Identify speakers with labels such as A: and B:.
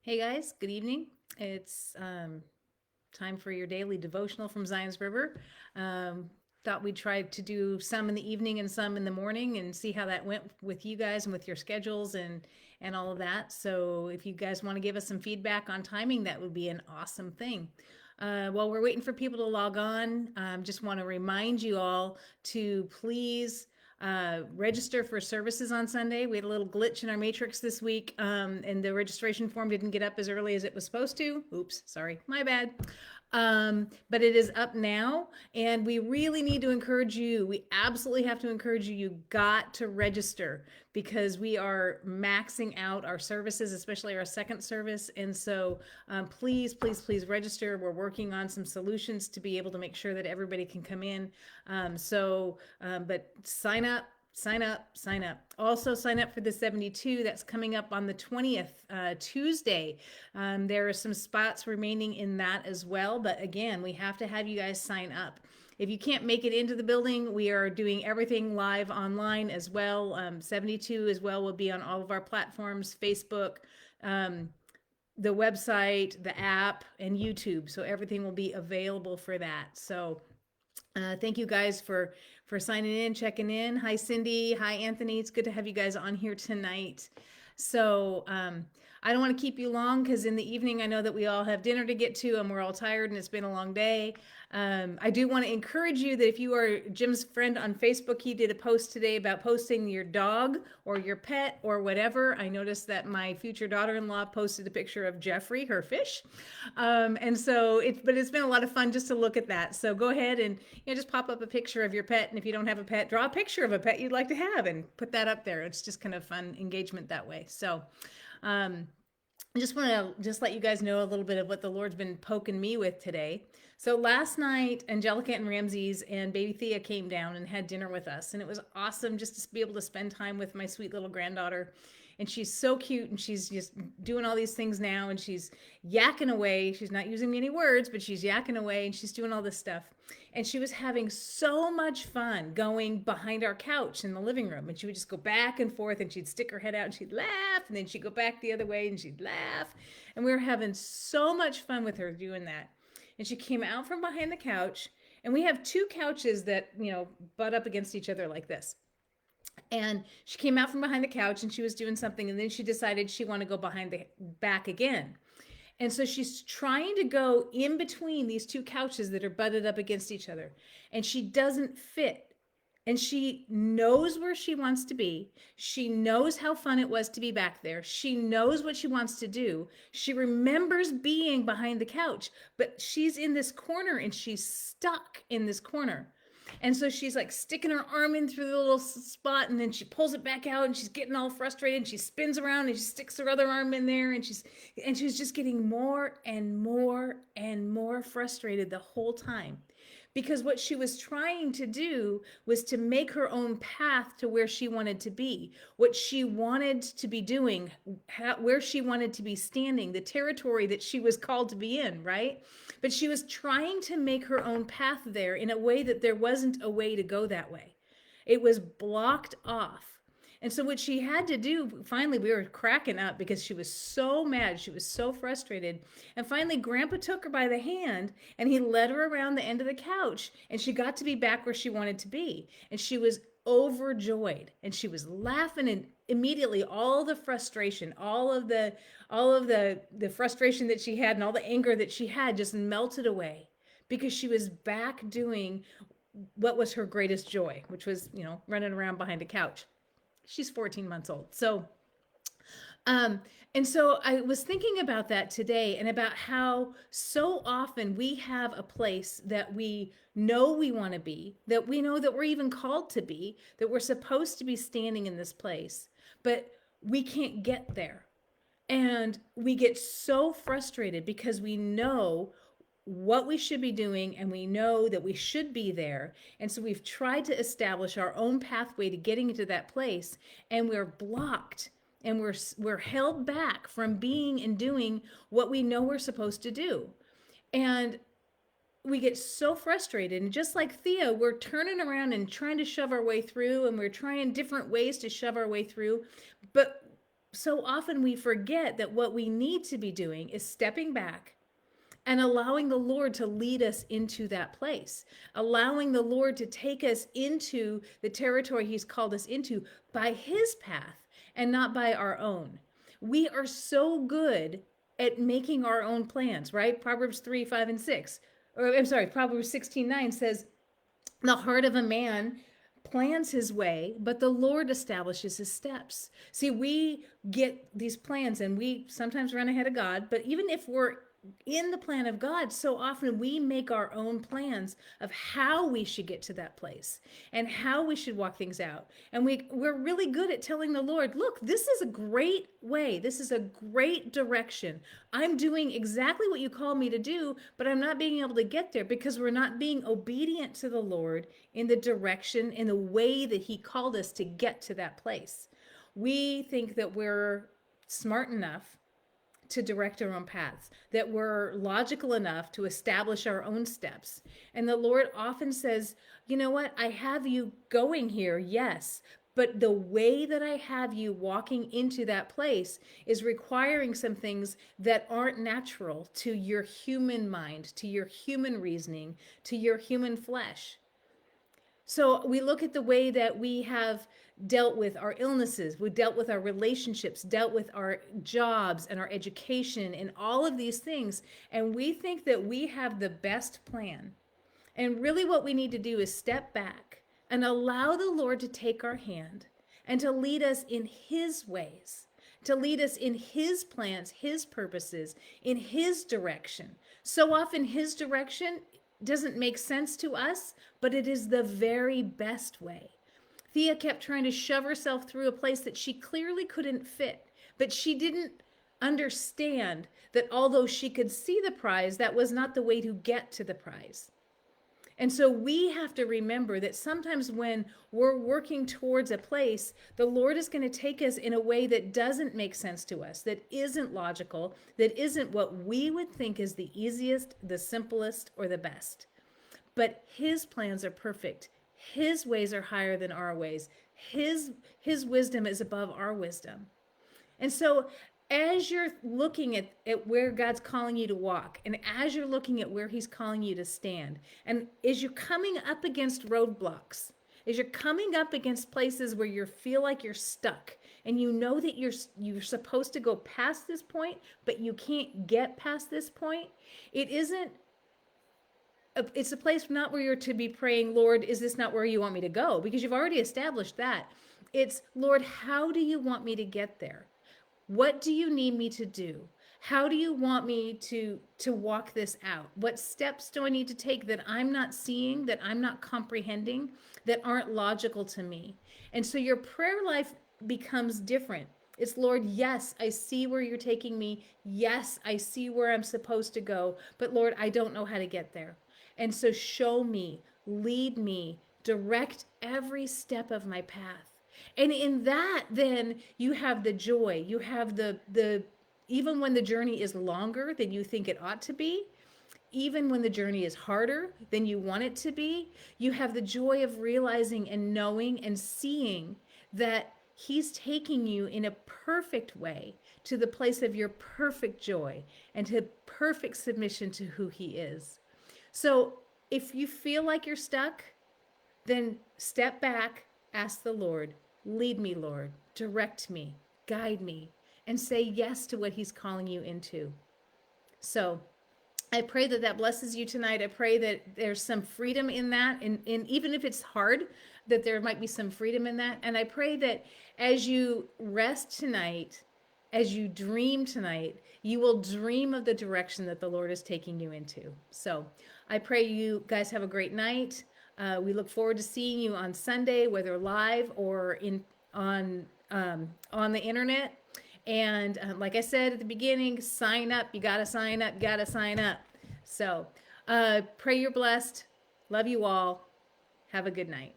A: Hey guys, good evening. It's time for your daily devotional from Zion's River. Um, Thought we'd try to do some in the evening and some in the morning and see how that went with you guys and with your schedules and all of that. So if you guys want to give us some feedback on timing, that would be an awesome thing. While we're waiting for people to log on, just want to remind you all to please register for services on Sunday. We had a little glitch in our matrix this week, and the registration form didn't get up as early as it was supposed to. Oops, sorry, my bad. But it is up now, and we really need to encourage you. We absolutely have to encourage you. You got to register because we are maxing out our services, especially our second service. And so please, please, please register. We're working on some solutions to be able to make sure that everybody can come in. But sign up, sign up, sign up. Also, sign up for the 72 that's coming up on the 20th, Tuesday. There are some spots remaining in that as well. But again, we have to have you guys sign up. If you can't make it into the building, we are doing everything live online as well. 72 as well will be on all of our platforms, Facebook, um, the website, the app, and YouTube. So everything will be available for that. So thank you guys for signing in, checking in. Hi, Cindy. Hi, Anthony. It's good to have you guys on here tonight. So I don't want to keep you long because in the evening I know that we all have dinner to get to and we're all tired and it's been a long day. I do want to encourage you that if you are Jim's friend on Facebook, he did a post today about posting your dog or your pet or whatever. I noticed that my future daughter-in-law posted a picture of Jeffrey, her fish. But it's been a lot of fun just to look at that. So go ahead and just pop up a picture of your pet. And if you don't have a pet, draw a picture of a pet you'd like to have and put that up there. It's just kind of fun engagement that way. So I just want to just let you guys know a little bit of what the Lord's been poking me with today. So last night, Angelica and Ramses and baby Thea came down and had dinner with us. And it was awesome just to be able to spend time with my sweet little granddaughter. And she's so cute and she's just doing all these things now and she's yakking away. She's not using any words, but she's yakking away and she's doing all this stuff. And she was having so much fun going behind our couch in the living room. And she would just go back and forth and she'd stick her head out and she'd laugh. And then she'd go back the other way and she'd laugh. And we were having so much fun with her doing that. And she came out from behind the couch. And we have two couches that, butt up against each other like this. And she came out from behind the couch and she was doing something. And then she decided she wanted to go behind the back again. And so she's trying to go in between these two couches that are butted up against each other. And she doesn't fit. And she knows where she wants to be. She knows how fun it was to be back there. She knows what she wants to do. She remembers being behind the couch, but she's in this corner and she's stuck in this corner. And so she's like sticking her arm in through the little spot and then she pulls it back out and she's getting all frustrated and she spins around and she sticks her other arm in there and she's just getting more and more and more frustrated the whole time. Because what she was trying to do was to make her own path to where she wanted to be, what she wanted to be doing, where she wanted to be standing, the territory that she was called to be in, right? But she was trying to make her own path there in a way that there wasn't a way to go that way. It was blocked off. And so what she had to do, finally, we were cracking up because she was so mad. She was so frustrated. And finally, Grandpa took her by the hand and he led her around the end of the couch. And she got to be back where she wanted to be. And she was overjoyed. And she was laughing and immediately all the frustration, all of the frustration that she had and all the anger that she had just melted away because she was back doing what was her greatest joy, which was, running around behind a couch. She's 14 months old. And so I was thinking about that today and about how so often we have a place that we know we want to be, that we know that we're even called to be, that we're supposed to be standing in this place, but we can't get there. And we get so frustrated because we know what we should be doing and we know that we should be there. And so we've tried to establish our own pathway to getting into that place and we're blocked and we're held back from being and doing what we know we're supposed to do. And we get so frustrated. And just like Thea, we're turning around and trying to shove our way through and we're trying different ways to shove our way through. But so often we forget that what we need to be doing is stepping back and allowing the Lord to lead us into that place, allowing the Lord to take us into the territory He's called us into by His path and not by our own. We are so good at making our own plans, right? Proverbs 3, 5, and 6. Or I'm sorry, Proverbs 16:9 says, the heart of a man plans his way, but the Lord establishes his steps. See, we get these plans and we sometimes run ahead of God, but even if we're in the plan of God, so often we make our own plans of how we should get to that place and how we should walk things out. And we're really good at telling the Lord, look, this is a great way. This is a great direction. I'm doing exactly what you call me to do, but I'm not being able to get there because we're not being obedient to the Lord in the direction, in the way that He called us to get to that place. We think that we're smart enough to direct our own paths, that we're logical enough to establish our own steps. And the Lord often says, you know what? I have you going here, yes, but the way that I have you walking into that place is requiring some things that aren't natural to your human mind, to your human reasoning, to your human flesh. So we look at the way that we have dealt with our illnesses, we dealt with our relationships, dealt with our jobs and our education and all of these things. And we think that we have the best plan. And really what we need to do is step back and allow the Lord to take our hand and to lead us in His ways, to lead us in His plans, His purposes, in His direction. So often His direction doesn't make sense to us, but it is the very best way. Thea kept trying to shove herself through a place that she clearly couldn't fit, but she didn't understand that although she could see the prize, that was not the way to get to the prize. And so we have to remember that sometimes when we're working towards a place, the Lord is going to take us in a way that doesn't make sense to us, that isn't logical, that isn't what we would think is the easiest, the simplest, or the best. But His plans are perfect. His ways are higher than our ways. His wisdom is above our wisdom. And so as you're looking at where God's calling you to walk, and as you're looking at where He's calling you to stand, and as you're coming up against roadblocks, as you're coming up against places where you feel like you're stuck, and you know that you're supposed to go past this point, but you can't get past this point, it's a place not where you're to be praying, Lord, is this not where you want me to go? Because you've already established that. It's, Lord, how do you want me to get there? What do you need me to do? How do you want me to walk this out? What steps do I need to take that I'm not seeing, that I'm not comprehending, that aren't logical to me? And so your prayer life becomes different. It's, Lord, yes, I see where you're taking me. Yes, I see where I'm supposed to go. But Lord, I don't know how to get there. And so show me, lead me, direct every step of my path. And in that, then you have the joy. You have the even when the journey is longer than you think it ought to be, even when the journey is harder than you want it to be, you have the joy of realizing and knowing and seeing that He's taking you in a perfect way to the place of your perfect joy and to perfect submission to who He is. So if you feel like you're stuck, then step back, ask the Lord, lead me, Lord, direct me, guide me, and say yes to what He's calling you into. So I pray that that blesses you tonight. I pray that there's some freedom in that. And even if it's hard, that there might be some freedom in that. And I pray that as you rest tonight, as you dream tonight, you will dream of the direction that the Lord is taking you into. So I pray you guys have a great night. We look forward to seeing you on Sunday, whether live or on the internet. And like I said at the beginning, sign up. You got to sign up. You got to sign up. So pray you're blessed. Love you all. Have a good night.